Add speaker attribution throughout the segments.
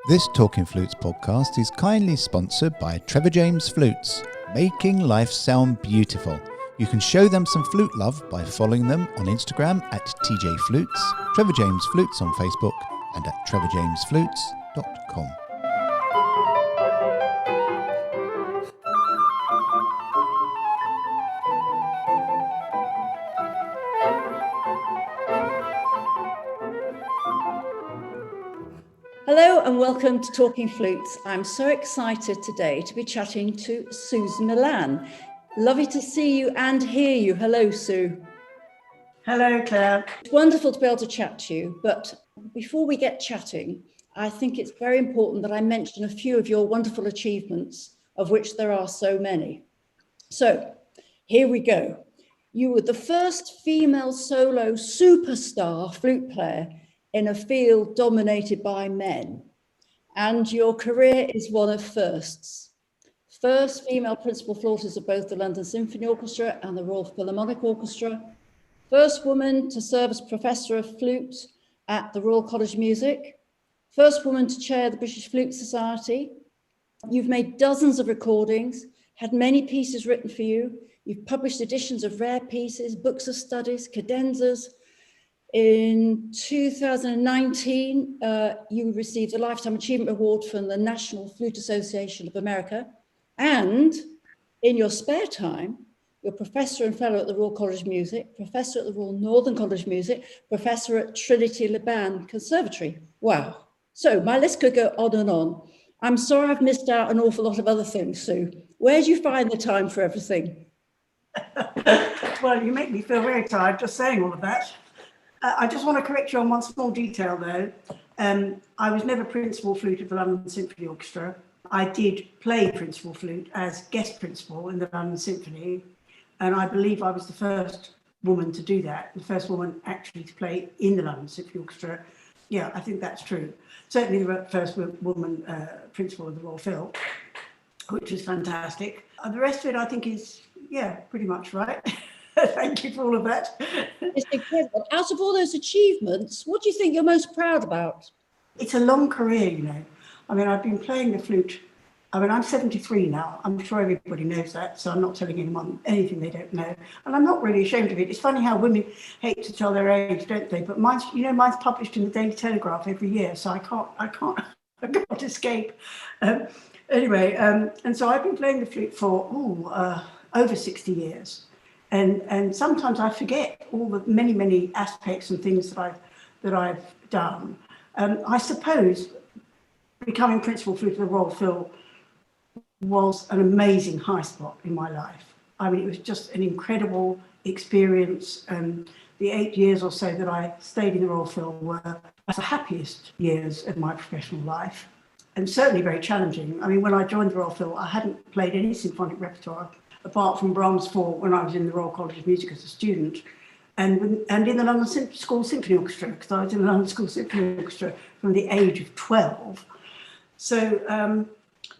Speaker 1: This Talking Flutes podcast is kindly sponsored by Trevor James Flutes, making life sound beautiful. You can show them some flute love by following them on Instagram at TJ Flutes, Trevor James Flutes on Facebook, and at trevorjamesflutes.com.
Speaker 2: Hello and welcome to Talking Flutes. I'm so excited today to be chatting to Susan Milan. Lovely to see you and hear you. Hello, Sue.
Speaker 3: Hello, Claire.
Speaker 2: It's wonderful to be able to chat to you, but before we get chatting, I think it's very important that I mention a few of your wonderful achievements, of which there are so many. So here we go. You were the first female solo superstar flute player in a field dominated by men, and your career is one of firsts. First female principal flautist of both the London Symphony Orchestra and the Royal Philharmonic Orchestra. First woman to serve as Professor of Flute at the Royal College of Music. First woman to chair the British Flute Society. You've made dozens of recordings, had many pieces written for you. You've published editions of rare pieces, books of studies, cadenzas. In 2019, you received a Lifetime Achievement Award from the National Flute Association of America. And in your spare time, you're Professor and Fellow at the Royal College of Music, Professor at the Royal Northern College of Music, Professor at Trinity Laban Conservatory. Wow. So my list could go on and on. I'm sorry I've missed out an awful lot of other things, Sue. Where do you find the time for everything?
Speaker 3: Well, you make me feel very tired just saying all of that. I just want to correct you on one small detail, though. I was never principal flute of the London Symphony Orchestra. I did play principal flute as guest principal in the London Symphony, and I believe I was the first woman to do that, the first woman actually to play in the London Symphony Orchestra. Yeah, I think that's true. Certainly the first woman principal of the Royal Phil, which is fantastic. The rest of it, I think, is, yeah, pretty much right. Thank you for all of that.
Speaker 2: It's incredible. Out of all those achievements, what do you think you're most proud about?
Speaker 3: It's a long career, you know. I mean, I've been playing the flute. I mean, I'm 73 now. I'm sure everybody knows that, so I'm not telling anyone anything they don't know. And I'm not really ashamed of it. It's funny how women hate to tell their age, don't they? But mine's, you know, mine's published in the Daily Telegraph every year, so I can't escape. Anyway, and so I've been playing the flute for over 60 years. And sometimes I forget all the many aspects and things that I've done. I suppose becoming principal flute of the Royal Phil was an amazing high spot in my life. I mean, it was just an incredible experience. The 8 years or so that I stayed in the Royal Phil were the happiest years of my professional life, and certainly very challenging. I mean, when I joined the Royal Phil, I hadn't played any symphonic repertoire apart from Brahms 4 when I was in the Royal College of Music as a student, and in the London School Symphony Orchestra, because I was in the London School Symphony Orchestra from the age of 12. So,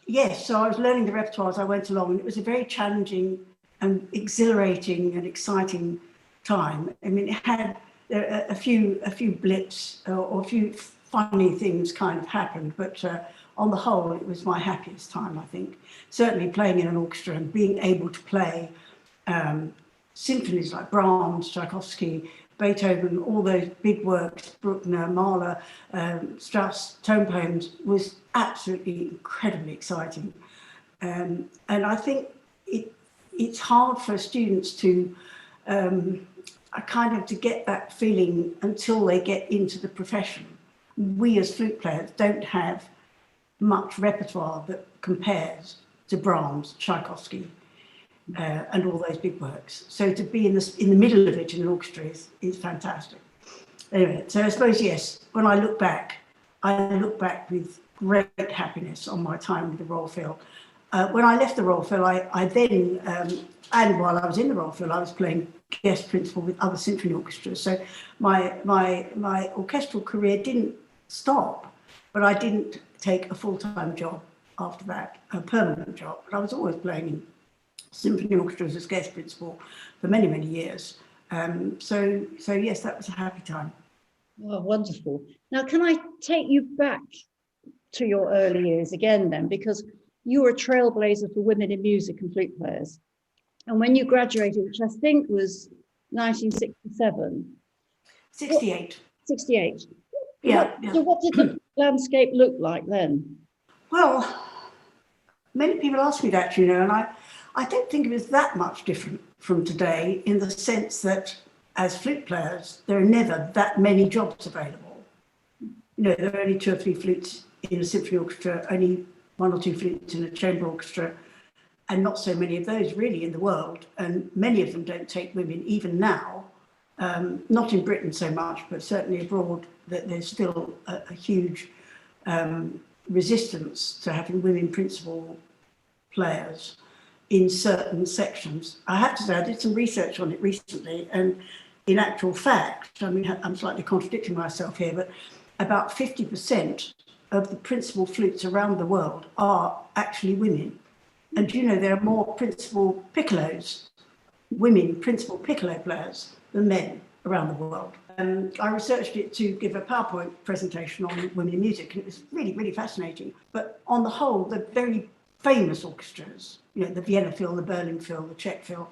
Speaker 3: yes, so I was learning the repertoire as I went along, and it was a very challenging and exhilarating and exciting time. I mean, it had a few blips or a few funny things kind of happened, but on the whole, it was my happiest time, I think. Certainly playing in an orchestra and being able to play symphonies like Brahms, Tchaikovsky, Beethoven, all those big works, Bruckner, Mahler, Strauss, tone poems, was absolutely incredibly exciting. And I think it's hard for students to to get that feeling until they get into the profession. We as flute players don't have much repertoire that compares to Brahms, Tchaikovsky, and all those big works. So to be in the middle of it in an orchestra is fantastic. Anyway, so I suppose, yes, when I look back with great happiness on my time with the Royal Phil. When I left the Royal Phil, I then, and while I was in the Royal Phil, I was playing guest principal with other symphony orchestras. So my orchestral career didn't stop, but I didn't take a full-time job after that, a permanent job. But I was always playing in symphony orchestras as guest principal for many years. So yes, that was a happy time.
Speaker 2: Oh, wonderful. Now, can I take you back to your early years again then, because you were a trailblazer for women in music and flute players. And when you graduated, which I think was 1967.
Speaker 3: 68.
Speaker 2: 68.
Speaker 3: Yeah.
Speaker 2: So what did the landscape look like then?
Speaker 3: Well, many people ask me that, and I don't think it was that much different from today, in the sense that as flute players, there are never that many jobs available. There are only 2 or 3 flutes in a symphony orchestra, only 1 or 2 flutes in a chamber orchestra, and not so many of those really in the world. And many of them don't take women even now, not in Britain so much, but certainly abroad, that there's still a huge resistance to having women principal players in certain sections. I have to say, I did some research on it recently, and in actual fact, I mean, I'm slightly contradicting myself here, but about 50% of the principal flutes around the world are actually women. And there are more principal piccolos, women principal piccolo players, than men around the world. I researched it to give a PowerPoint presentation on women in music, and it was really, really fascinating. But on the whole, the very famous orchestras, the Vienna Phil, the Berlin Phil, the Czech Phil,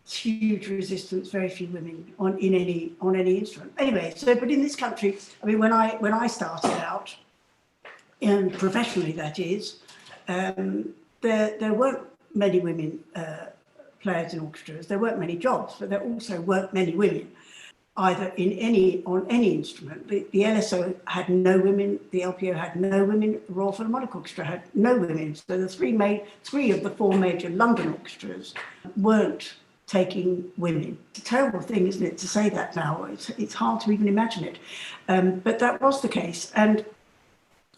Speaker 3: huge resistance, very few women on any instrument. Anyway, but in this country, I mean, when I started out, and professionally that is, there weren't many women players in orchestras. There weren't many jobs, but there also weren't many women either on any instrument. The LSO had no women, the LPO had no women, the Royal Philharmonic Orchestra had no women. So the three of the 4 major London orchestras weren't taking women. It's a terrible thing, isn't it, to say that now? It's hard to even imagine it. But that was the case. And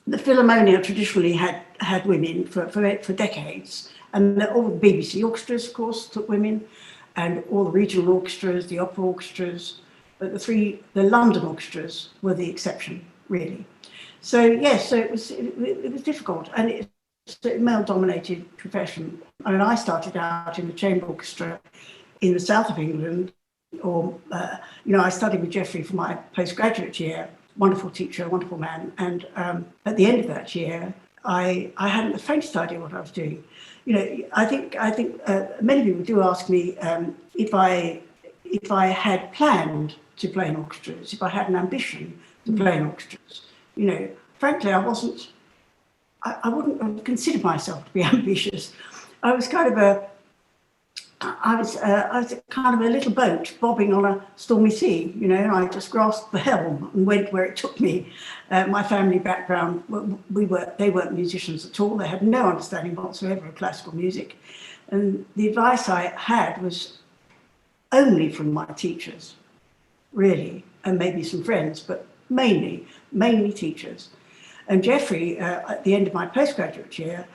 Speaker 3: the Philharmonia traditionally had women for decades. And all the BBC orchestras, of course, took women, and all the regional orchestras, the opera orchestras. But the London orchestras were the exception, really. So yes, so it was difficult, and it's a male-dominated profession. I mean, I started out in the chamber orchestra in the south of England, or I studied with Geoffrey for my postgraduate year. Wonderful teacher, wonderful man, and at the end of that year, I hadn't the faintest idea what I was doing. I think many people do ask me if I had planned to play in orchestras, if I had an ambition to play in orchestras. Frankly, I wouldn't have considered myself to be ambitious. I was kind of I was kind of a little boat bobbing on a stormy sea, and I just grasped the helm and went where it took me. My family background, they weren't musicians at all. They had no understanding whatsoever of classical music. And the advice I had was only from my teachers, really, and maybe some friends, but mainly teachers. And Geoffrey, at the end of my postgraduate year,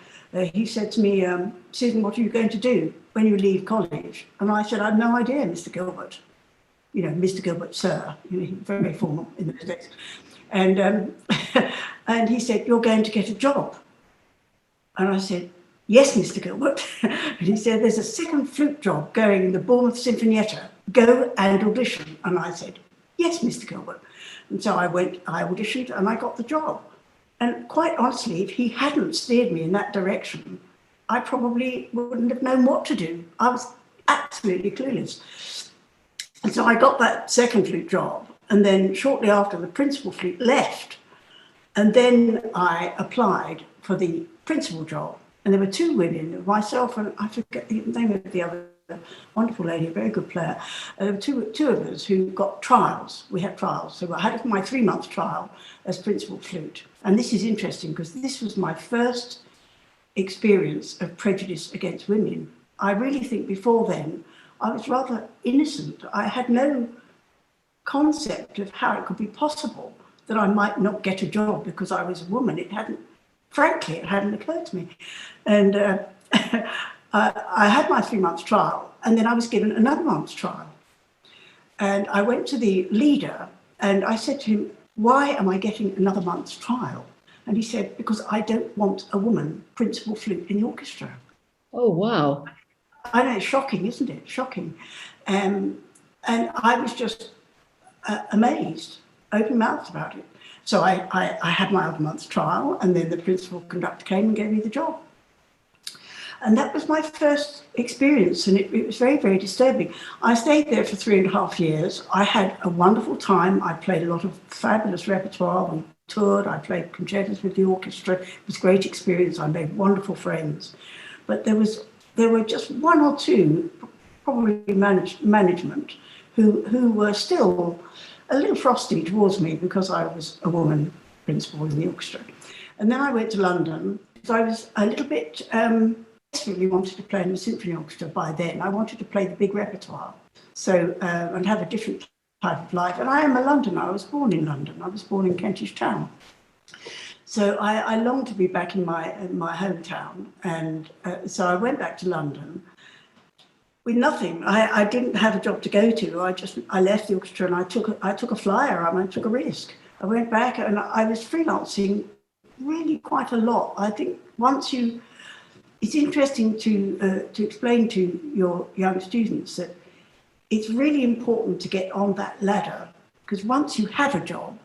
Speaker 3: he said to me, Susan, what are you going to do when you leave college? And I said, I have no idea, Mr. Gilbert. Mr. Gilbert, sir, very formal in those days. And and he said, you're going to get a job. And I said, yes, Mr. Gilbert. And he said, there's a second flute job going in the Bournemouth Sinfonietta. Go and audition. And I said, yes, Mr. Gilbert. And so I auditioned, and I got the job. And quite honestly, if he hadn't steered me in that direction, I probably wouldn't have known what to do. I was absolutely clueless. And so I got that second flute job. And then shortly after, the principal flute left. And then I applied for the principal job. And there were 2 women, myself and I forget the name of the other wonderful lady, a very good player. There were two of us who got trials. We had trials. So I had my 3-month trial as principal flute. And this is interesting because this was my first experience of prejudice against women. I really think before then, I was rather innocent. I had no concept of how it could be possible that I might not get a job because I was a woman. Frankly, it hadn't occurred to me. And I had my 3-month trial, and then I was given another month's trial. And I went to the leader and I said to him, why am I getting another month's trial? And he said, because I don't want a woman principal flute in the orchestra.
Speaker 2: Oh, wow.
Speaker 3: I know, it's shocking, isn't it? Shocking. And I was just amazed, open-mouthed about it. So I had my other month's trial, and then the principal conductor came and gave me the job. And that was my first experience, and it was very, very disturbing. I stayed there for 3.5 years. I had a wonderful time. I played a lot of fabulous repertoire. We toured. I played concertos with the orchestra. It was a great experience. I made wonderful friends. But there were just one or two, probably management, who were still a little frosty towards me because I was a woman principal in the orchestra. And then I went to London. So I was a little bit... desperately wanted to play in the symphony orchestra by then. I wanted to play the big repertoire, so and have a different type of life. And I am a Londoner. I was born in London. I was born in Kentish Town. So I longed to be back in my hometown, and so I went back to London with nothing. I didn't have a job to go to. I left the orchestra and I took a flyer. I took a risk. I went back and I was freelancing really quite a lot. I think it's interesting to explain to your young students that it's really important to get on that ladder, because once you have a job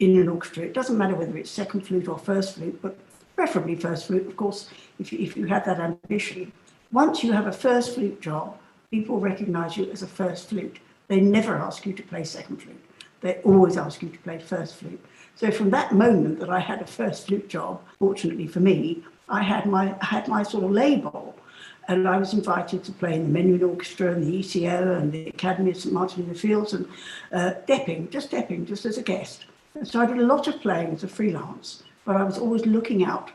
Speaker 3: in an orchestra, it doesn't matter whether it's second flute or first flute, but preferably first flute, of course, if you have that ambition. Once you have a first flute job, people recognise you as a first flute. They never ask you to play second flute. They always ask you to play first flute. So from that moment that I had a first flute job, fortunately for me, I had my sort of label, and I was invited to play in the Menuhin Orchestra and the ECO and the Academy of St Martin in the Fields, and depping just as a guest. So I did a lot of playing as a freelance, but I was always looking out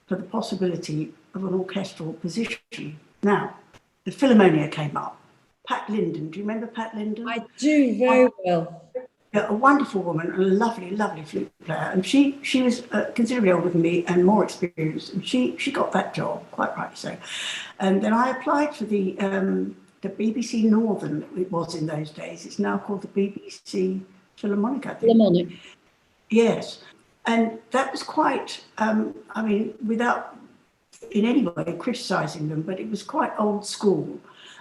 Speaker 3: for the possibility of an orchestral position. Now, the Philharmonia came up. Pat Linden, do you remember Pat Linden?
Speaker 2: I do very well.
Speaker 3: A wonderful woman and a lovely, lovely flute player. And she was considerably older than me and more experienced. And she got that job, quite rightly so. And then I applied for the BBC Northern, it was in those days. It's now called the BBC Philharmonic, I think.
Speaker 2: Philharmonic.
Speaker 3: Yes. And that was quite, without in any way criticising them, but it was quite old school.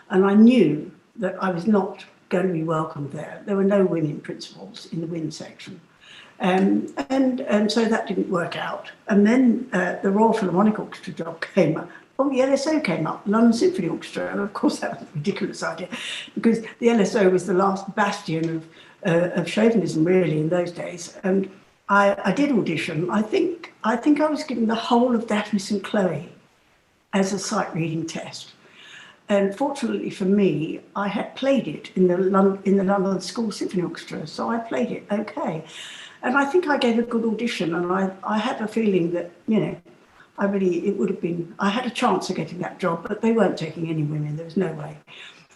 Speaker 3: And I knew that I was not going to be welcomed there. There were no women principals in the wind section. And so that didn't work out. And then the Royal Philharmonic Orchestra job came up. Oh, the LSO came up, London Symphony Orchestra. And of course, that was a ridiculous idea, because the LSO was the last bastion of chauvinism, really, in those days. And I did audition. I think I was given the whole of Daphne St Chloe as a sight reading test. And fortunately for me, I had played it in the London School Symphony Orchestra, so I played it okay. And I think I gave a good audition, and I had a feeling that, I had a chance of getting that job, but they weren't taking any women, there was no way.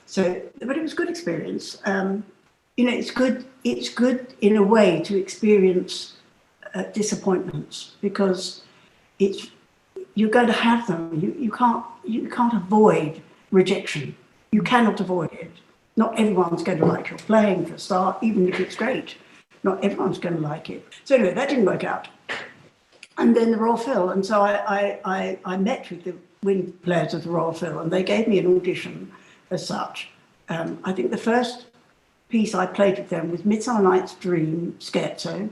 Speaker 3: So, but it was a good experience. It's good in a way to experience disappointments, because you're going to have them. You can't avoid rejection. You cannot avoid it. Not everyone's going to like your playing, for a start, even if it's great. Not everyone's going to like it. So anyway, that didn't work out. And then the Royal Phil, and so I met with the wind players of the Royal Phil, and they gave me an audition as such. I think the first piece I played with them was Midsummer Night's Dream Scherzo,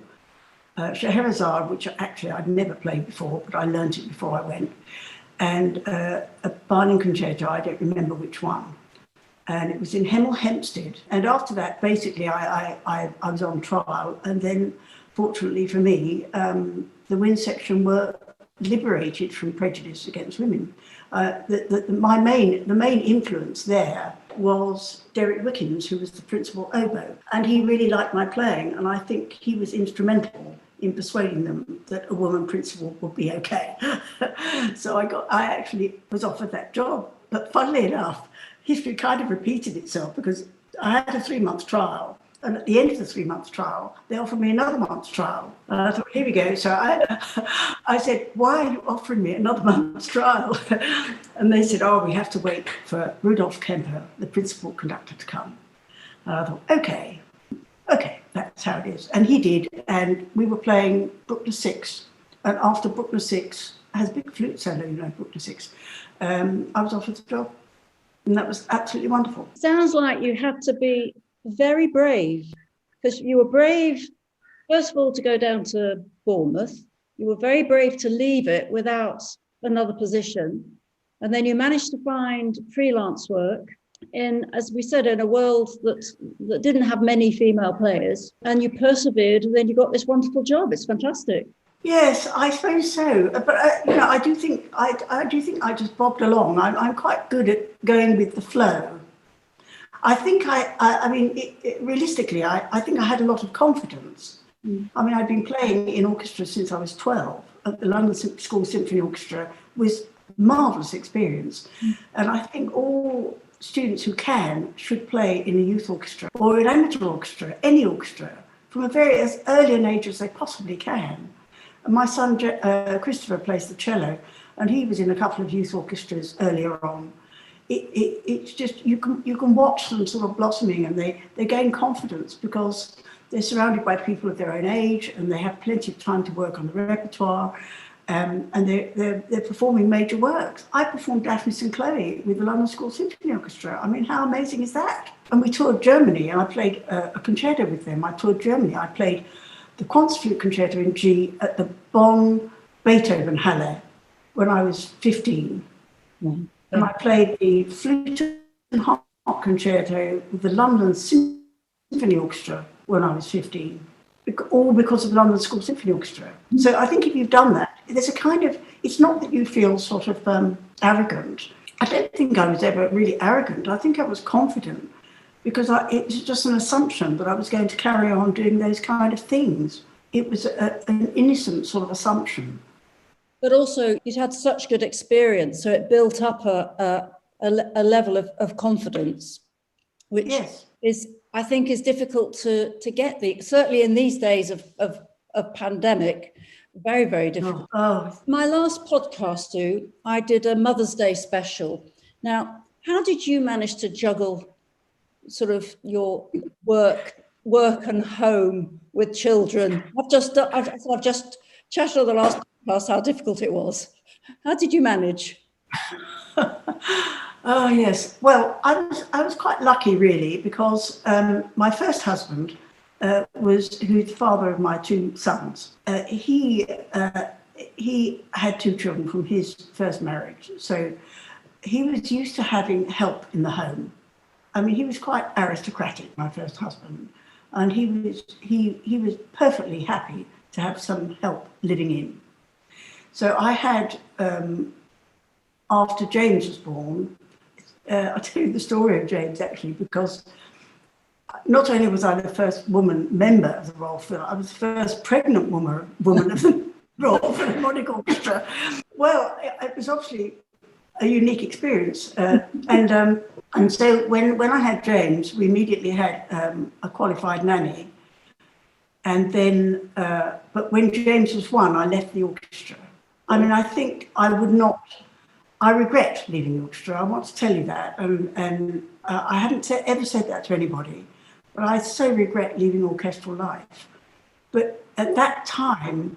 Speaker 3: Scheherazade, which actually I'd never played before, but I learned it before I went, and a Barling concerto, I don't remember which one. And it was in Hemel Hempstead. And after that, basically, I was on trial. And then, fortunately for me, the wind section were liberated from prejudice against women. The main influence there was Derek Wickens, who was the principal oboe. And he really liked my playing. And I think he was instrumental in persuading them that a woman principal would be okay. So I actually was offered that job. But funnily enough, history kind of repeated itself, because I had a 3-month trial. And at the end of the 3-month trial, they offered me another month's trial. And I thought, here we go. So I said, why are you offering me another month's trial? And they said, we have to wait for Rudolf Kemper, the principal conductor, to come. And I thought, okay, that's how it is. And he did. And we were playing Bruckner 6. And after Bruckner 6, has big flute solo, Bruckner 6, I was offered the job. And that was absolutely wonderful.
Speaker 2: Sounds like you had to be very brave, because you were brave first of all, to go down to Bournemouth. You were very brave to leave it without another position. And then you managed to find freelance work in, as we said, in a world that didn't have many female players. And you persevered, and then you got this wonderful job. It's fantastic.
Speaker 3: Yes, I suppose so. But I do think I just bobbed along. I'm quite good at going with the flow. I think realistically, I think I had a lot of confidence. I mean, I'd been playing in orchestra since I was 12 at the London School Symphony Orchestra, with marvellous experience. And I think all students who can should play in a youth orchestra or an amateur orchestra, any orchestra, from a very as early an age as they possibly can. And my son Christopher plays the cello, and he was in a couple of youth orchestras earlier on. It's just you can watch them sort of blossoming, and they gain confidence because they're surrounded by people of their own age, and they have plenty of time to work on the repertoire, and they're performing major works. I performed Daphnis and Chloe with the London School Symphony Orchestra. I mean, how amazing is that? And we toured Germany, and I played a concerto with them. I toured Germany. I played the Quantz Flute Concerto in G at the Bonn Beethoven Halle when I was 15. Mm-hmm. And I played the Flute and Harp Concerto with the London Symphony Orchestra when I was 15, all because of the London School Symphony Orchestra. So I think if you've done that, there's a kind of, it's not that you feel sort of arrogant. I don't think I was ever really arrogant. I think I was confident because it was just an assumption that I was going to carry on doing those kind of things. It was an innocent sort of assumption.
Speaker 2: But also you'd had such good experience, so it built up a level of confidence, which is, I think, is difficult to get. Certainly in these days of pandemic, very, very difficult. My last podcast, I did a Mother's Day special. Now, how did you manage to juggle sort of your work and home with children? I've just chatted on the last podcast how difficult it was. How did you manage?
Speaker 3: Oh yes, well, I was quite lucky really, because my first husband who's the father of my two sons. He had two children from his first marriage, so he was used to having help in the home. I mean, he was quite aristocratic, my first husband, and he was perfectly happy to have some help living in. So I had, after James was born, I'll tell you the story of James actually, because not only was I the first woman member of the Royal Phil, I was the first pregnant woman of the Royal Philharmonic Orchestra. Well, it was obviously a unique experience. And so when I had James, we immediately had a qualified nanny. And then, but when James was one, I left the orchestra. I mean, I think I regret leaving the orchestra. I want to tell you that. And I haven't ever said that to anybody, but I so regret leaving orchestral life. But at that time,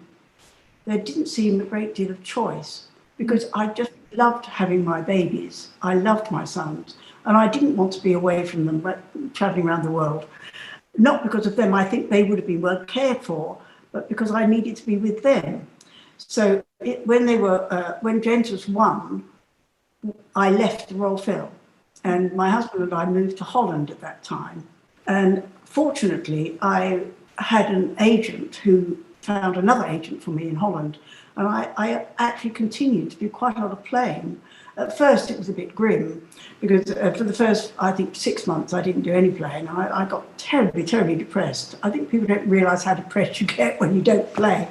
Speaker 3: there didn't seem a great deal of choice, because I just loved having my babies. I loved my sons, and I didn't want to be away from them, traveling around the world. Not because of them, I think they would have been well cared for, but because I needed to be with them. So when James was one, I left the Royal Phil, and my husband and I moved to Holland at that time. And fortunately, I had an agent who found another agent for me in Holland, and I actually continued to do quite a lot of playing. At first, it was a bit grim, because for the first, I think, 6 months, I didn't do any playing. I got terribly, terribly depressed. I think people don't realise how depressed you get when you don't play.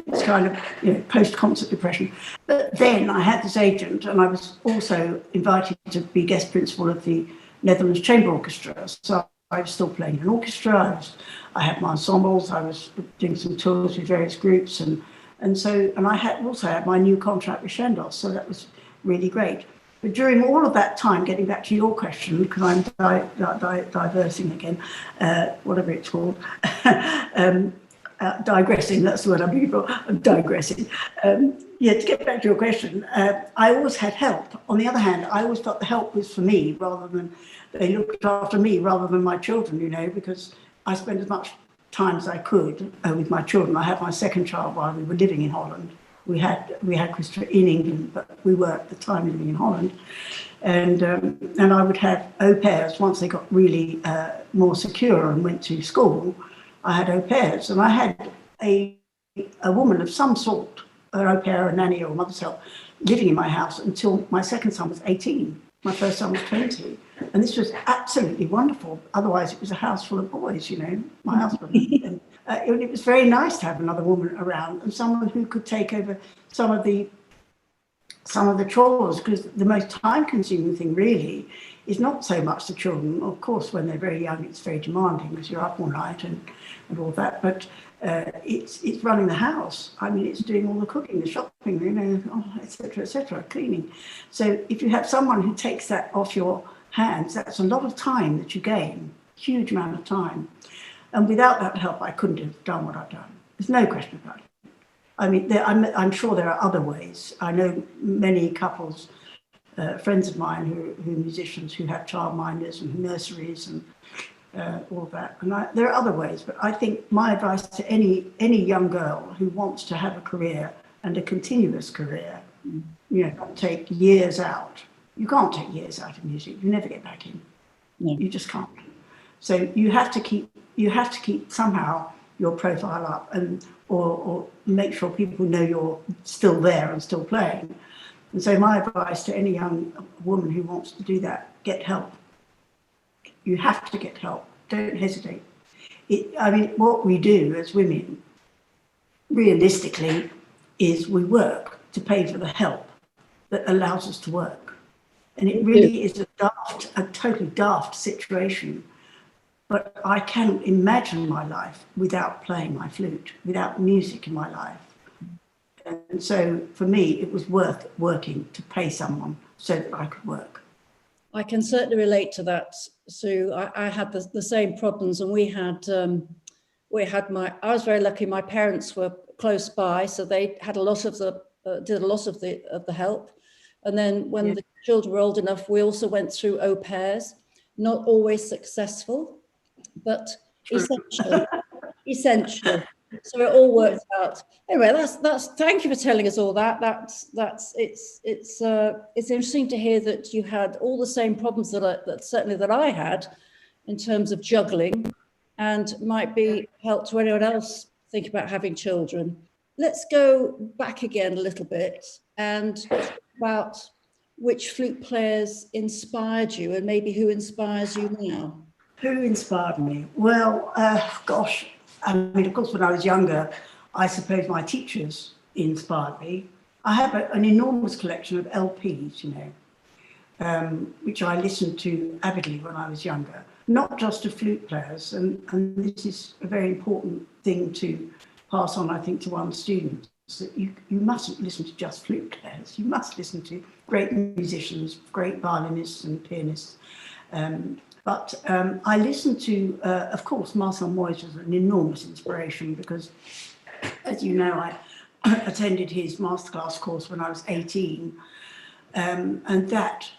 Speaker 3: It's kind of, post-concert depression. But then I had this agent, and I was also invited to be guest principal of the Netherlands Chamber Orchestra. So I was still playing in an orchestra. I had my ensembles. I was doing some tours with various groups, and I also had my new contract with Chandos. So that was really great. But during all of that time, getting back to your question, because I'm diversing again, whatever it's called, digressing, that's the word I'm looking for, I'm digressing. To get back to your question, I always had help. On the other hand, I always felt the help was for me, rather than they looked after me rather than my children, because I spent as much times I could with my children. I had my second child while we were living in Holland. We had Christopher in England, but we were at the time living in Holland. And I would have au pairs once they got really more secure and went to school. I had au pairs, and I had a woman of some sort, an au pair, a nanny, or mother's help, living in my house until my second son was 18. My first son was 20. And this was absolutely wonderful. Otherwise, it was a house full of boys, you know, my husband. And it was very nice to have another woman around and someone who could take over some of the chores, because the most time-consuming thing really is not so much the children. Of course, when they're very young, it's very demanding because you're up all night and all that. But it's running the house. I mean, it's doing all the cooking, the shopping, you know, et cetera, cleaning. So if you have someone who takes that off your hands, that's a lot of time that you gain, huge amount of time. And without that help, I couldn't have done what I've done. There's no question about it. I mean, I'm sure there are other ways. I know many couples, friends of mine who are musicians, who have childminders and nurseries and all of that. And there are other ways, but I think my advice to any young girl who wants to have a career and a continuous career, you know, not take years out. You can't take years out of music. You never get back in. Yeah. You just can't. So you have to keep somehow your profile up, and or make sure people know you're still there and still playing. And so my advice to any young woman who wants to do that: get help. You have to get help. Don't hesitate. I mean, what we do as women, realistically, is we work to pay for the help that allows us to work. And it really is a totally daft situation. But I can't imagine my life without playing my flute, without music in my life. And so for me, it was worth working to pay someone so that I could work.
Speaker 2: I can certainly relate to that, Sue. I had the same problems, and I was very lucky. My parents were close by, so they had a lot of did a lot of the help. And then when the children were old enough, we also went through au pairs, not always successful, but essential. So it all worked out. Anyway, that's. Thank you for telling us all that. It's interesting to hear that you had all the same problems that I had in terms of juggling, and might be help to anyone else think about having children. Let's go back again a little bit and talk about which flute players inspired you, and maybe who inspires you now.
Speaker 3: Who inspired me? Well, gosh, I mean, of course, when I was younger, I suppose my teachers inspired me. I have an enormous collection of LPs, you know, which I listened to avidly when I was younger, not just to flute players. And this is a very important thing to pass on, I think, to one's students, that you mustn't listen to just flute players. You must listen to great musicians, great violinists and pianists. But I listened to, of course, Marcel Moyes was an enormous inspiration because, as you know, I attended his masterclass course when I was 18. And that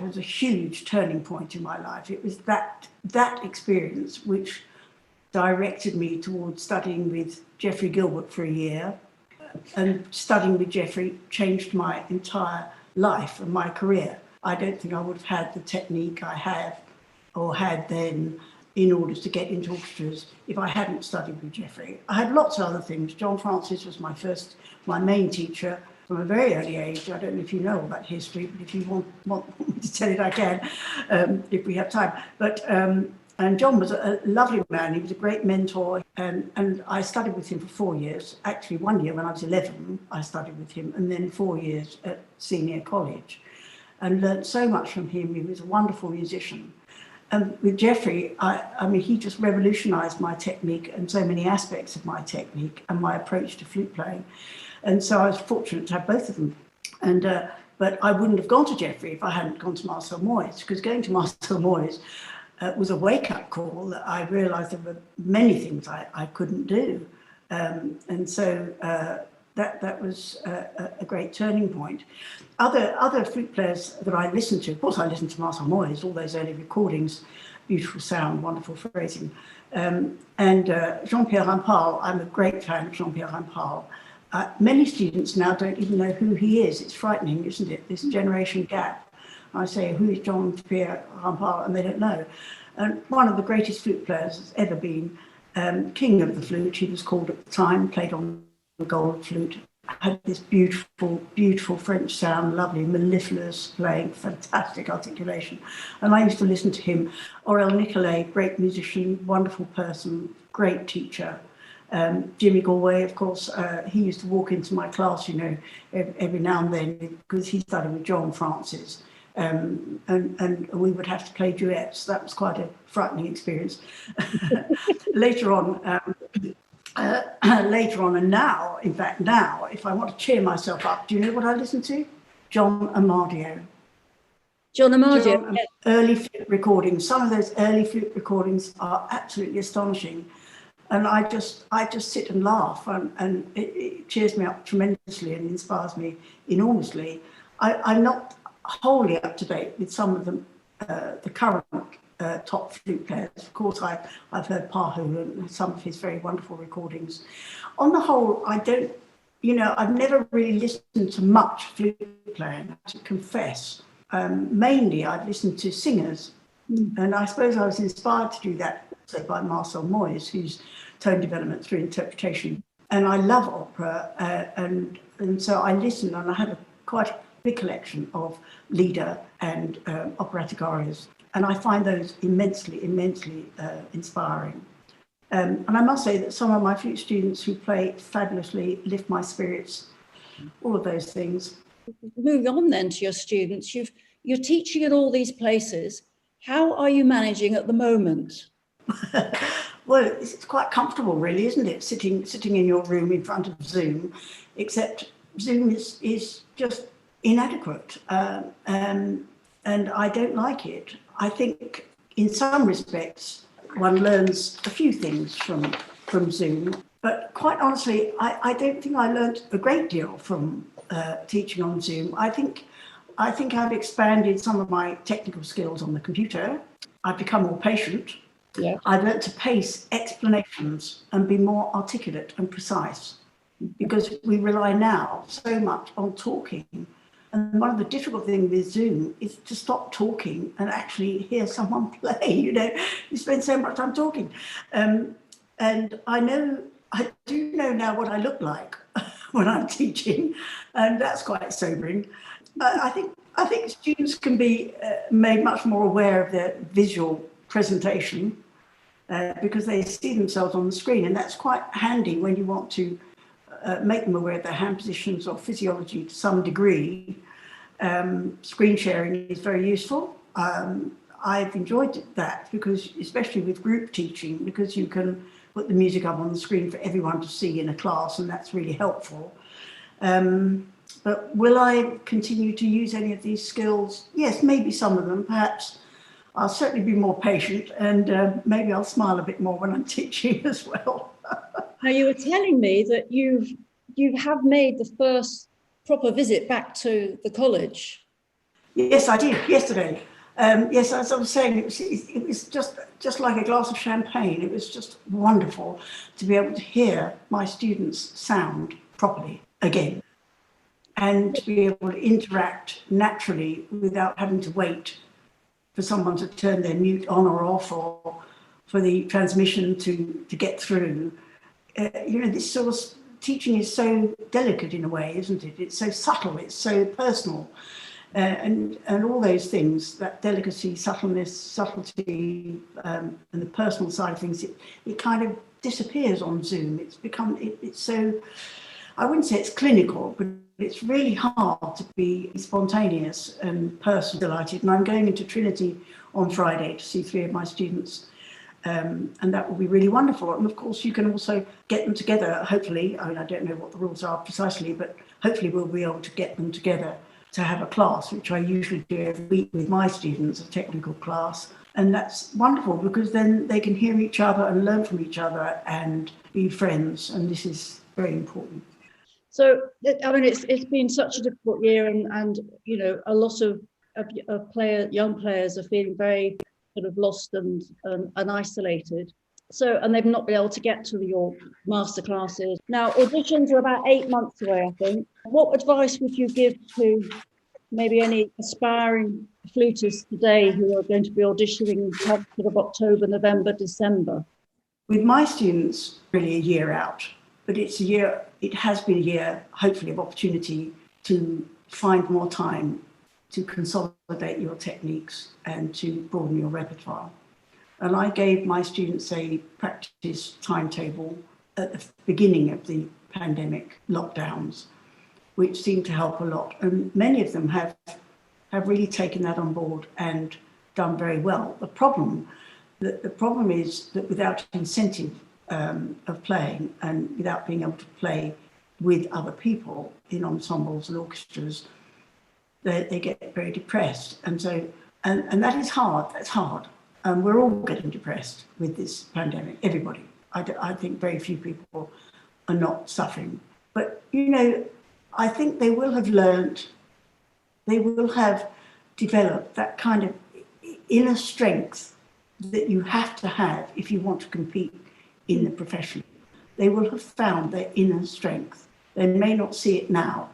Speaker 3: was a huge turning point in my life. It was that experience which directed me towards studying with Geoffrey Gilbert for a year. And studying with Geoffrey changed my entire life and my career. I don't think I would have had the technique I have or had then in order to get into orchestras if I hadn't studied with Geoffrey. I had lots of other things. John Francis was my main teacher from a very early age. I don't know if you know all that history, but if you want me to tell it, I can, if we have time. But and John was a lovely man. He was a great mentor, and I studied with him for 4 years. Actually, 1 year when I was 11, I studied with him, and then 4 years at senior college, and learned so much from him. He was a wonderful musician. And with Geoffrey, I mean, he just revolutionized my technique and so many aspects of my technique and my approach to flute playing. And so I was fortunate to have both of them. And but I wouldn't have gone to Geoffrey if I hadn't gone to Marcel Moyes, because going to Marcel Moyes was a wake-up call that I realized there were many things I couldn't do. And so that was a great turning point. Other flute players that I listened to, of course I listened to Marcel Moyes, all those early recordings, beautiful sound, wonderful phrasing. And Jean-Pierre Paul, I'm a great fan of Jean-Pierre Paul. Many students now don't even know who he is. It's frightening, isn't it? This generation gap. I say, who is Jean-Pierre Paul? And they don't know. And one of the greatest flute players has ever been, king of the flute, he was called at the time, played on the gold flute, had this beautiful, beautiful French sound, lovely, mellifluous playing, fantastic articulation. And I used to listen to him. Aurel Nicolet, great musician, wonderful person, great teacher. Jimmy Galway, of course, he used to walk into my class, you know, every now and then, because he studied with John Francis. And we would have to play duets. That was quite a frightening experience. Later on, and now, in fact, now, if I want to cheer myself up, do you know what I listen to? John Amadio.
Speaker 2: John Amadio.
Speaker 3: Yes. Early flute recordings. Some of those early flute recordings are absolutely astonishing. And I just sit and laugh, and it cheers me up tremendously and inspires me enormously. I'm not wholly up to date with some of the current top flute players. Of course, I've heard Pahu and some of his very wonderful recordings. On the whole, I don't, you know, I've never really listened to much flute playing, to confess. Mainly, I've listened to singers, and I suppose I was inspired to do that also by Marcel Moyes, whose tone development through interpretation. And I love opera, and so I listen, and I have quite a big collection of lieder and operatic arias, and I find those immensely inspiring. And I must say that some of my flute students who play fabulously, lift my spirits, all of those things.
Speaker 2: Moving on then to your students, you're teaching at all these places. How are you managing at the moment?
Speaker 3: Well, it's quite comfortable, really, isn't it? Sitting in your room in front of Zoom, except Zoom is just inadequate, and I don't like it. I think in some respects one learns a few things from Zoom, but quite honestly, I don't think I learned a great deal from teaching on Zoom. I think I've expanded some of my technical skills on the computer. I've become more patient.
Speaker 2: Yeah.
Speaker 3: I've learned to pace explanations and be more articulate and precise, because we rely now so much on talking. And one of the difficult things with Zoom is to stop talking and actually hear someone play. You know, you spend so much time talking. And I do know now what I look like when I'm teaching, and that's quite sobering. I think students can be made much more aware of their visual presentation because they see themselves on the screen, and that's quite handy when you want to make them aware of their hand positions or physiology to some degree. Screen sharing is very useful. I've enjoyed that because, especially with group teaching, because you can put the music up on the screen for everyone to see in a class, and that's really helpful. But will I continue to use any of these skills? Yes, maybe some of them. Perhaps I'll certainly be more patient, and maybe I'll smile a bit more when I'm teaching as well.
Speaker 2: Now, you were telling me that you have made the first proper visit back to the college.
Speaker 3: Yes, I did yesterday. Yes, as I was saying, it was just like a glass of champagne. It was just wonderful to be able to hear my students sound properly again, and to be able to interact naturally without having to wait for someone to turn their mute on or off, or for the transmission to get through. You know, this sort of teaching is so delicate in a way, isn't it? It's so subtle, it's so personal. And all those things, that delicacy, subtleness, subtlety, and the personal side of things, it kind of disappears on Zoom. It's so, I wouldn't say it's clinical, but it's really hard to be spontaneous and personal delighted. And I'm going into Trinity on Friday to see 3 of my students. And that will be really wonderful. And of course, you can also get them together, hopefully. I mean, I don't know what the rules are precisely, but hopefully we'll be able to get them together to have a class, which I usually do every week with my students, a technical class. And that's wonderful because then they can hear each other and learn from each other and be friends. And this is very important.
Speaker 2: So, I mean, it's been such a difficult year, and you know, a lot of young players are feeling very sort of lost and isolated. So, and they've not been able to get to your master classes. Now, auditions are about 8 months away, I think. What advice would you give to maybe any aspiring flutists today who are going to be auditioning sort of October, November, December?
Speaker 3: With my students, really a year out, but it's a year, it has been a year, hopefully, of opportunity to find more time to consolidate your techniques and to broaden your repertoire. And I gave my students a practice timetable at the beginning of the pandemic lockdowns, which seemed to help a lot. And many of them have really taken that on board and done very well. The problem is that without incentive of playing and without being able to play with other people in ensembles and orchestras, they get very depressed. And so, and that is hard, that's hard. We're all getting depressed with this pandemic, everybody. I think very few people are not suffering. But, you know, I think they will have learned, they will have developed that kind of inner strength that you have to have if you want to compete in the profession. They will have found their inner strength. They may not see it now,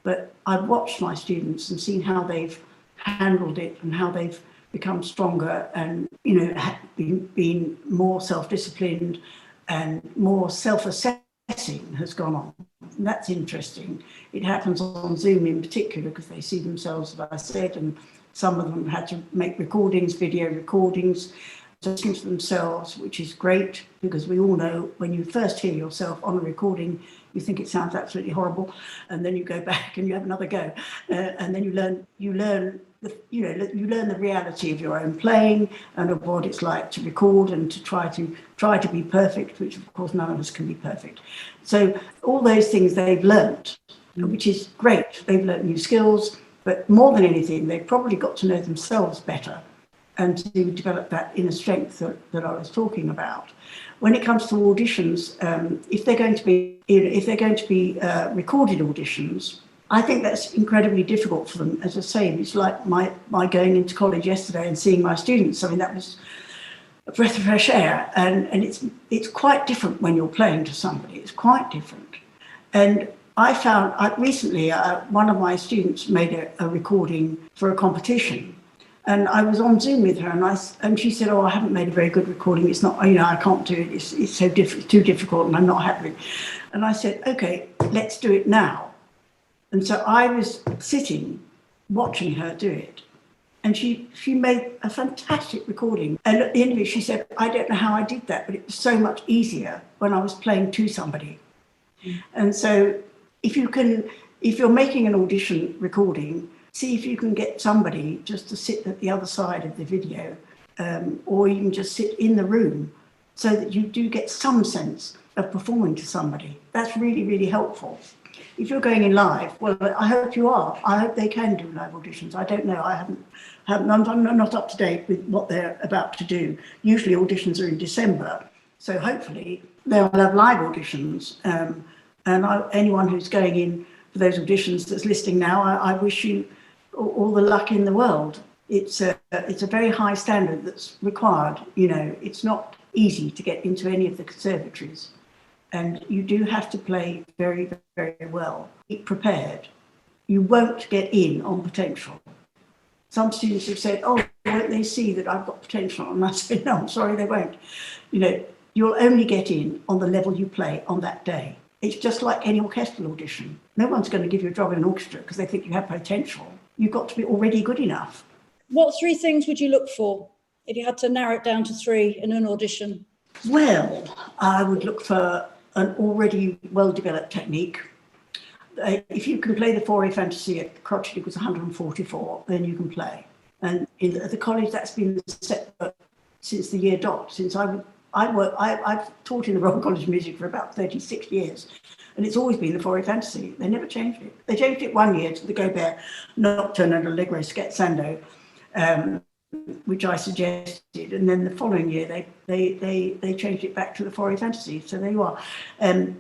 Speaker 3: but I've watched my students and seen how they've handled it and how they've become stronger and, you know, been more self-disciplined and more self-assessing has gone on. And that's interesting. It happens on Zoom in particular because they see themselves, as I said, and some of them had to make recordings, video recordings, to listen to themselves, which is great because we all know when you first hear yourself on a recording, you think it sounds absolutely horrible, and then you go back and you have another go, and then you learn the reality of your own playing and of what it's like to record and to try to be perfect, which of course none of us can be perfect. So all those things they've learnt, which is great. They've learnt new skills, but more than anything, they've probably got to know themselves better and to develop that inner strength that I was talking about. When it comes to auditions, if they're going to be recorded auditions, I think that's incredibly difficult for them. As I say, it's like my going into college yesterday and seeing my students. I mean, that was a breath of fresh air, and it's quite different when you're playing to somebody. It's quite different. And I found recently one of my students made a recording for a competition. And I was on Zoom with her, and she said, "Oh, I haven't made a very good recording. It's not, I can't do it. It's so too difficult, and I'm not happy." And I said, "Okay, let's do it now." And so I was sitting, watching her do it, and she made a fantastic recording. And at the end of it, she said, "I don't know how I did that, but it was so much easier when I was playing to somebody." And so, if you're making an audition recording, see if you can get somebody just to sit at the other side of the video, or even just sit in the room so that you do get some sense of performing to somebody. That's really, really helpful. If you're going in live, well, I hope you are. I hope they can do live auditions. I don't know. I'm not up to date with what they're about to do. Usually auditions are in December. So hopefully they'll have live auditions. And anyone who's going in for those auditions that's listening now, I wish you all the luck in the world. It's a very high standard that's required. You know, it's not easy to get into any of the conservatories, and you do have to play very, very well. Be prepared. You won't get in on potential. Some students have said, "Oh, won't they see that I've got potential?" And I said, "No, I'm sorry, they won't." You know, you'll only get in on the level you play on that day. It's just like any orchestral audition. No one's going to give you a job in an orchestra because they think you have potential. You've got to be already good enough.
Speaker 2: What 3 things would you look for if you had to narrow it down to 3 in an audition?
Speaker 3: Well, I would look for an already well-developed technique. If you can play the Fauré Fantasy at crochet equals 144, then you can play. And at the college, that's been set since the year dot. Since I've taught in the Royal College of Music for about 36 years. And it's always been the Fauré Fantasy. They never changed it. They changed it one year to the Gobert Nocturne and Allegro Scherzando, which I suggested. And then the following year, they changed it back to the Fauré Fantasy. So there you are. And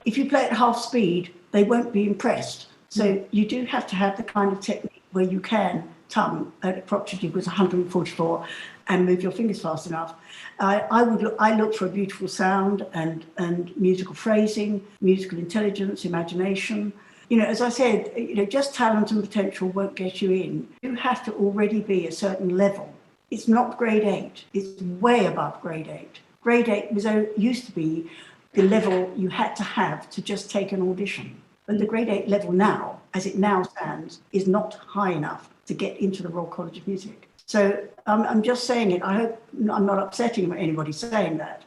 Speaker 3: if you play at half speed, they won't be impressed. So you do have to have the kind of technique where you can tongue at Prejudice was 144, and move your fingers fast enough. I look for a beautiful sound and musical phrasing, musical intelligence, imagination. You know, as I said, you know, just talent and potential won't get you in. You have to already be a certain level. It's not grade 8. It's way above grade 8. Grade 8 used to be the level you had to have to just take an audition. But the grade 8 level now, as it now stands, is not high enough to get into the Royal College of Music. So I'm just saying it. I hope I'm not upsetting anybody saying that.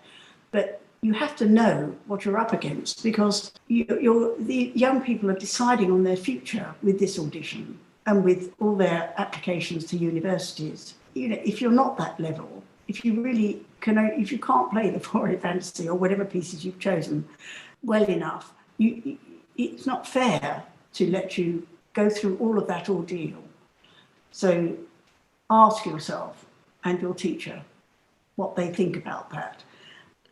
Speaker 3: But you have to know what you're up against, because the young people are deciding on their future with this audition and with all their applications to universities. You know, if you're not that level, if you can't play the Fauré Fantasy or whatever pieces you've chosen well enough, it's not fair to let you go through all of that ordeal. So ask yourself and your teacher what they think about that.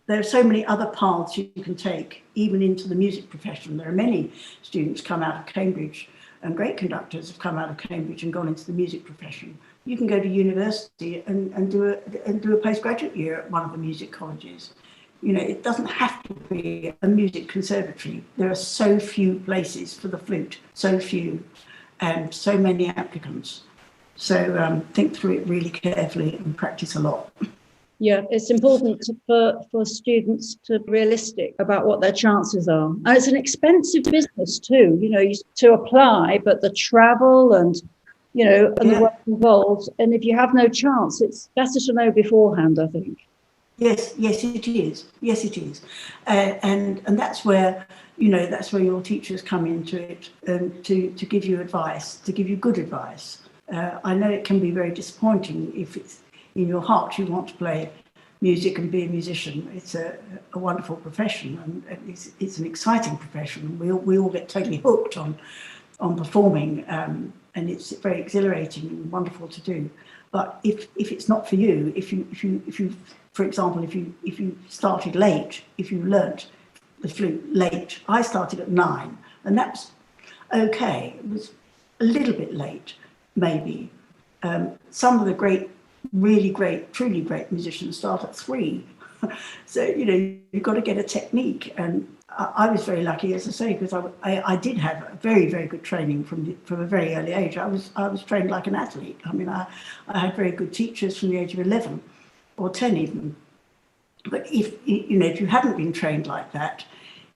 Speaker 3: There are so many other paths you can take, even into the music profession. There are many students come out of Cambridge, and great conductors have come out of Cambridge and gone into the music profession. You can go to university and do a postgraduate year at one of the music colleges. You know, it doesn't have to be a music conservatory. There are so few places for the flute, so few, and so many applicants. So think through it really carefully and practice a lot.
Speaker 2: Yeah, it's important for students to be realistic about what their chances are. And it's an expensive business too, you know, to apply, but the travel and, you know, and the work involved. And if you have no chance, it's better to know beforehand, I think.
Speaker 3: Yes, it is. Yes, it is. And that's where, you know, that's where your teachers come into it, to give you advice, to give you good advice. I know it can be very disappointing if it's in your heart you want to play music and be a musician. It's a wonderful profession, and it's an exciting profession. We all get totally hooked on performing, and it's very exhilarating and wonderful to do. But if it's not for you, if you for example, if you started late, if you learnt the flute late, I started at 9, and that's okay. It was a little bit late, maybe. Some of the really great, truly great musicians start at 3. So, you know, you've got to get a technique. And I was very lucky, as I say, because I did have a very, very good training from a very early age. I was trained like an athlete. I mean, I had very good teachers from the age of 11 or 10 even. But if you hadn't been trained like that,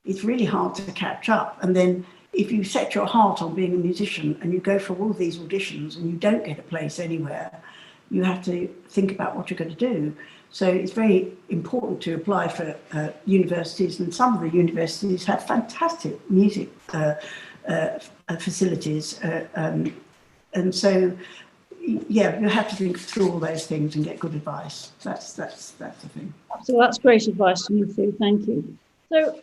Speaker 3: it's really hard to catch up. And then if you set your heart on being a musician and you go for all these auditions and you don't get a place anywhere, you have to think about what you're going to do. So it's very important to apply for universities, and some of the universities have fantastic music facilities. And so, yeah, you have to think through all those things and get good advice. That's the thing.
Speaker 2: So that's great advice from you, Sue. Thank you. So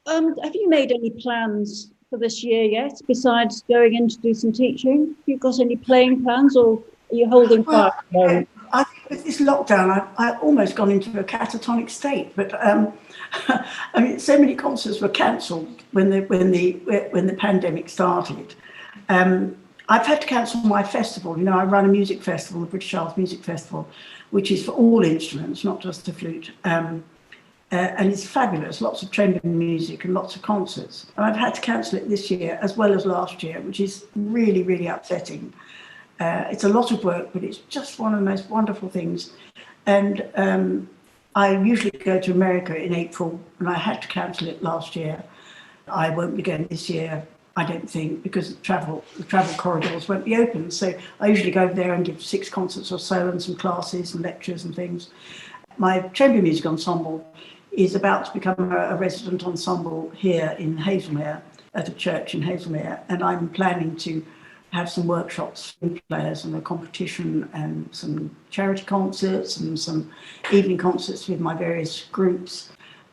Speaker 2: have you made any plans for this year yet, besides going in to do some teaching? Have you got any playing plans, or are you holding fire?
Speaker 3: I think with this lockdown, I've almost gone into a catatonic state. But I mean, so many concerts were cancelled when the pandemic started. I've had to cancel my festival. You know, I run a music festival, the British Isles Music Festival, which is for all instruments, not just the flute. And it's fabulous, lots of chamber music and lots of concerts. And I've had to cancel it this year as well as last year, which is really, really upsetting. It's a lot of work, but it's just one of the most wonderful things. And I usually go to America in April, and I had to cancel it last year. I won't be going this year, I don't think, because the travel corridors won't be open. So I usually go over there and give 6 concerts or so, and some classes and lectures and things. My chamber music ensemble is about to become a resident ensemble here in Hazelmere, at a church in Hazelmere, and I'm planning to have some workshops for players and a competition and some charity concerts and some evening concerts with my various groups.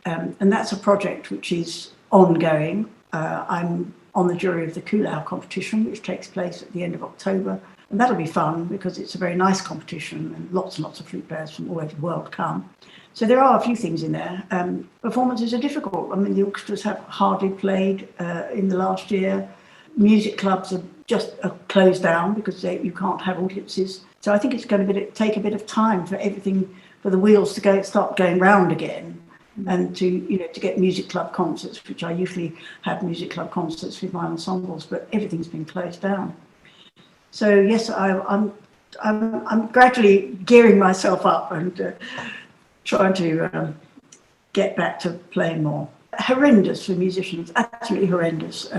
Speaker 3: And that's a project which is ongoing. I'm on the jury of the Kulau competition, which takes place at the end of October. And that'll be fun because it's a very nice competition and lots of flute players from all over the world come. So there are a few things in there. Performances are difficult. I mean, the orchestras have hardly played in the last year. Music clubs are just closed down because you can't have audiences. So I think it's going to take a bit of time for everything, for the wheels to start going round again, and to get music club concerts, which I usually have music club concerts with my ensembles, but everything's been closed down. So yes, I'm gradually gearing myself up and trying to get back to playing more. Horrendous for musicians, absolutely horrendous.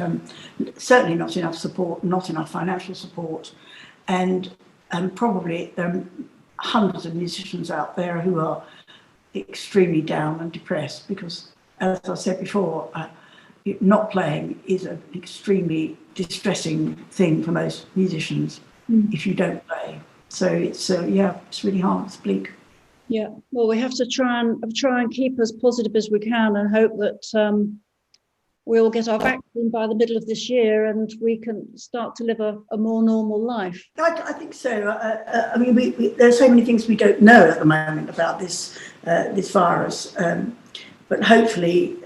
Speaker 3: Certainly not enough support, not enough financial support, and probably there are hundreds of musicians out there who are extremely down and depressed because, as I said before, not playing is an extremely distressing thing for most musicians if you don't play. So it's it's really hard. It's bleak.
Speaker 2: Yeah, well, we have to try and keep as positive as we can and hope that we'll get our vaccine by the middle of this year and we can start to live a more normal life.
Speaker 3: I think so. I mean, there are so many things we don't know at the moment about this virus, but hopefully,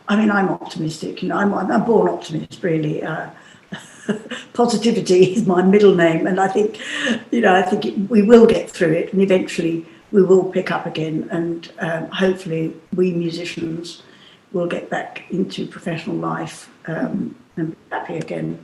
Speaker 3: I mean, I'm optimistic. I'm a born optimist, really. Positivity is my middle name, and I think, we will get through it, and eventually we will pick up again, and hopefully we musicians will get back into professional life and be happy again.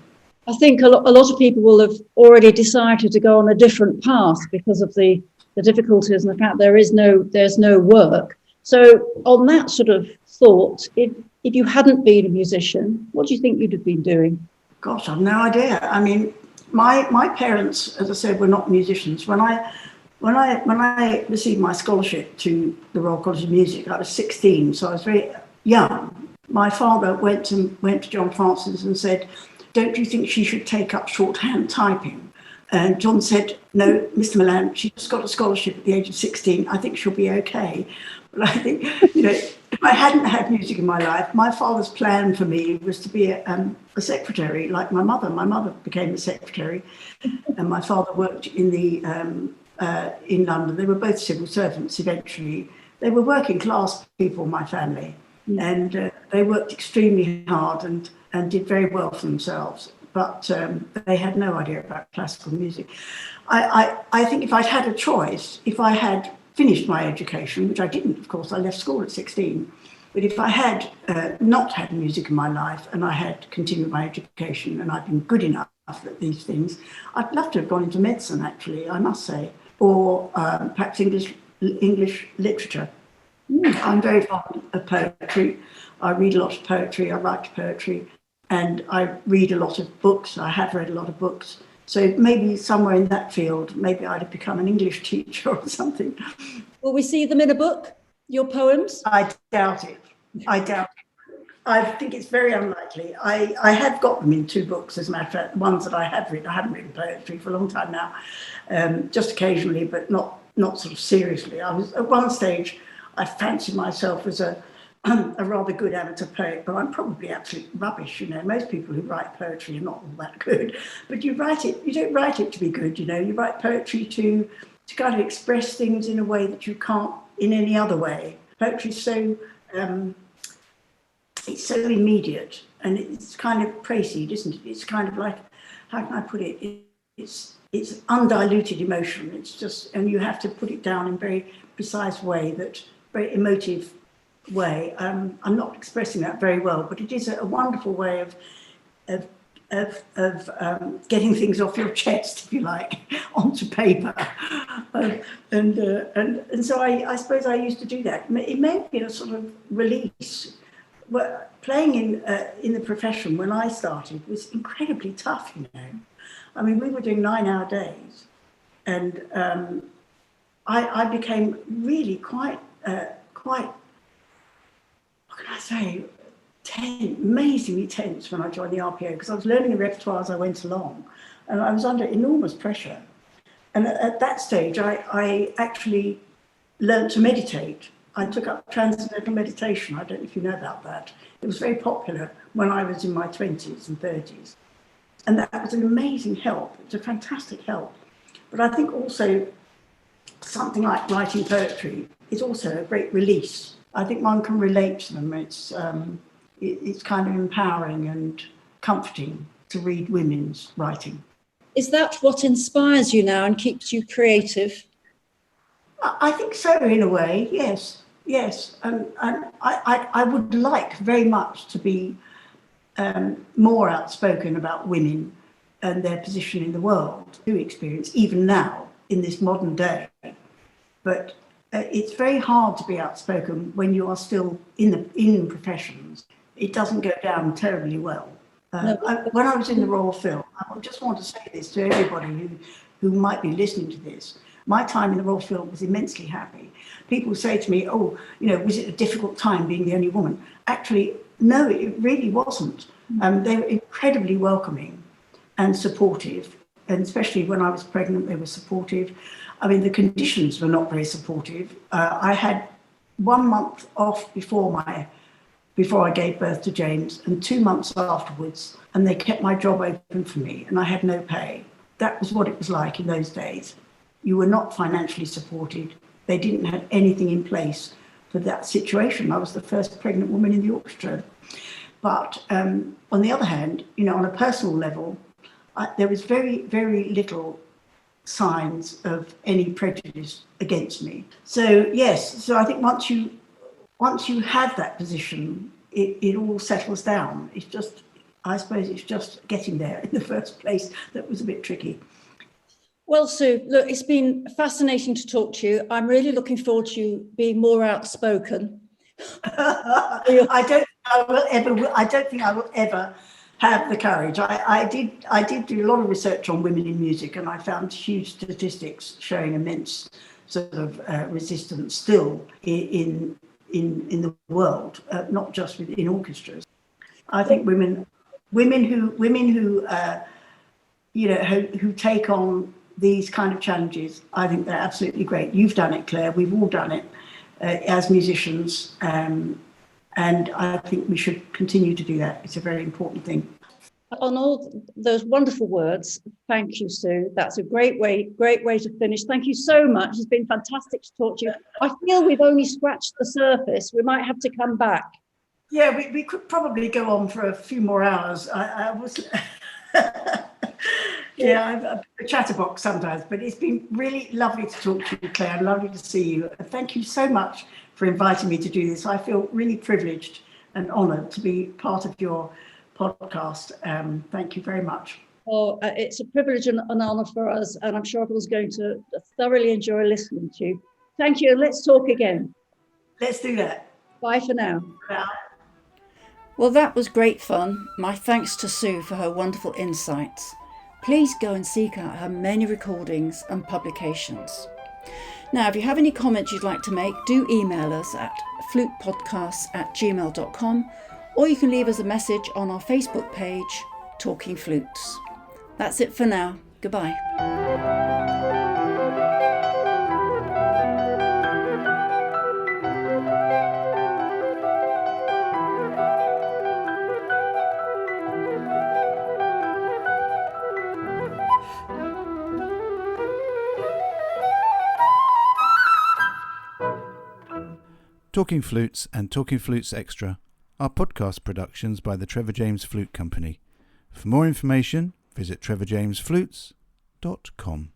Speaker 2: I think a lot of people will have already decided to go on a different path because of the difficulties and the fact there's no work. So on that sort of thought, if you hadn't been a musician, what do you think you'd have been doing?
Speaker 3: Gosh, I've no idea. I mean, my parents, as I said, were not musicians. When I received my scholarship to the Royal College of Music, I was 16, so I was very young. My father went to John Francis and said, "Don't you think she should take up shorthand typing?" And John said, "No, Mr. Milan, she just got a scholarship at the age of 16. I think she'll be okay." But I think, if I hadn't had music in my life, my father's plan for me was to be a secretary, like my mother. My mother became a secretary, and my father worked in London. They were both civil servants eventually. They were working class people, my family, and they worked extremely hard and did very well for themselves. But they had no idea about classical music. I think if I'd had a choice, if I had finished my education, which I didn't, of course, I left school at 16, but if I had not had music in my life and I had continued my education and I'd been good enough at these things, I'd love to have gone into medicine, actually, I must say, or perhaps English literature. I'm very fond of poetry. I read a lot of poetry, I write poetry, and I read a lot of books. I have read a lot of books. So maybe somewhere in that field, maybe I'd have become an English teacher or something.
Speaker 2: Will we see them in a book, your poems?
Speaker 3: I doubt it. I think it's very unlikely. I have got them in 2 books, as a matter of fact, the ones that I have written. I haven't written poetry for a long time now, just occasionally, but not sort of seriously. I was at one stage, I fancied myself as a rather good amateur poet, but I'm probably absolute rubbish. Most people who write poetry are not all that good. But you don't write it to be good. You write poetry to kind of express things in a way that you can't in any other way. Poetry is so it's so immediate, and it's kind of précis, isn't it? It's kind of like, how can I put it? It's undiluted emotion. It's just, and you have to put it down in a very precise way, very emotive way. I'm not expressing that very well, but it is a wonderful way of getting things off your chest, if you like, onto paper. And so I suppose I used to do that. It may have been a sort of release. Well, playing in the profession when I started was incredibly tough, I mean, we were doing 9-hour days, and I became really quite, what can I say, amazingly tense when I joined the RPO, because I was learning the repertoire as I went along, and I was under enormous pressure. And at that stage, I actually learned to meditate. I took up transcendental meditation. I don't know if you know about that. It was very popular when I was in my 20s and 30s. And that was an amazing help. It was a fantastic help. But I think also something like writing poetry is also a great release. I think one can relate to them. It's kind of empowering and comforting. to read women's writing.
Speaker 2: Is that what inspires you now and keeps you creative?
Speaker 3: I think so, in a way, yes. And I would like very much to be more outspoken about women and their position in the world, through experience, even now, in this modern day. But it's very hard to be outspoken when you are still in professions. It doesn't go down terribly well. When I was in the Royal Phil, I just want to say this to everybody who might be listening to this. My time in the Royal Phil was immensely happy. People say to me, oh, was it a difficult time being the only woman? Actually, no, it really wasn't. They were incredibly welcoming and supportive. And especially when I was pregnant, they were supportive. I mean, the conditions were not very supportive. I had 1 month off before I gave birth to James, and 2 months afterwards, and they kept my job open for me, and I had no pay. That was what it was like in those days. You were not financially supported. They didn't have anything in place for that situation. I was the first pregnant woman in the orchestra. But on the other hand, on a personal level, there was very, very little signs of any prejudice against me. So yes, so I think once you have that position, it all settles down. It's just, I suppose it's just getting there in the first place that was a bit tricky.
Speaker 2: Well, Sue, look, it's been fascinating to talk to you. I'm really looking forward to you being more outspoken.
Speaker 3: I don't think I will ever have the courage. I did do a lot of research on women in music, and I found huge statistics showing immense sort of resistance still in the world, not just in orchestras. I think women who take on these kind of challenges, I think they're absolutely great. You've done it, Claire. We've all done it as musicians, and I think we should continue to do that. It's a very important thing.
Speaker 2: On all those wonderful words, thank you, Sue. That's a great way to finish. Thank you so much. It's been fantastic to talk to you. I feel we've only scratched the surface. We might have to come back.
Speaker 3: Yeah, we could probably go on for a few more hours. I was... Yeah, I'm a chatterbox sometimes, but it's been really lovely to talk to you, Claire. Lovely to see you. Thank you so much for inviting me to do this. I feel really privileged and honoured to be part of your podcast. Thank you very much.
Speaker 2: Oh, it's a privilege and an honour for us, and I'm sure everyone's going to thoroughly enjoy listening to you. Thank you, and let's talk again.
Speaker 3: Let's do that.
Speaker 2: Bye for now.
Speaker 3: Yeah.
Speaker 2: Well, that was great fun. My thanks to Sue for her wonderful insights. Please go and seek out her many recordings and publications. Now, if you have any comments you'd like to make, do email us at flutepodcasts@gmail.com, or you can leave us a message on our Facebook page, Talking Flutes. That's it for now. Goodbye.
Speaker 1: Talking Flutes and Talking Flutes Extra are podcast productions by the Trevor James Flute Company. For more information, visit trevorjamesflutes.com.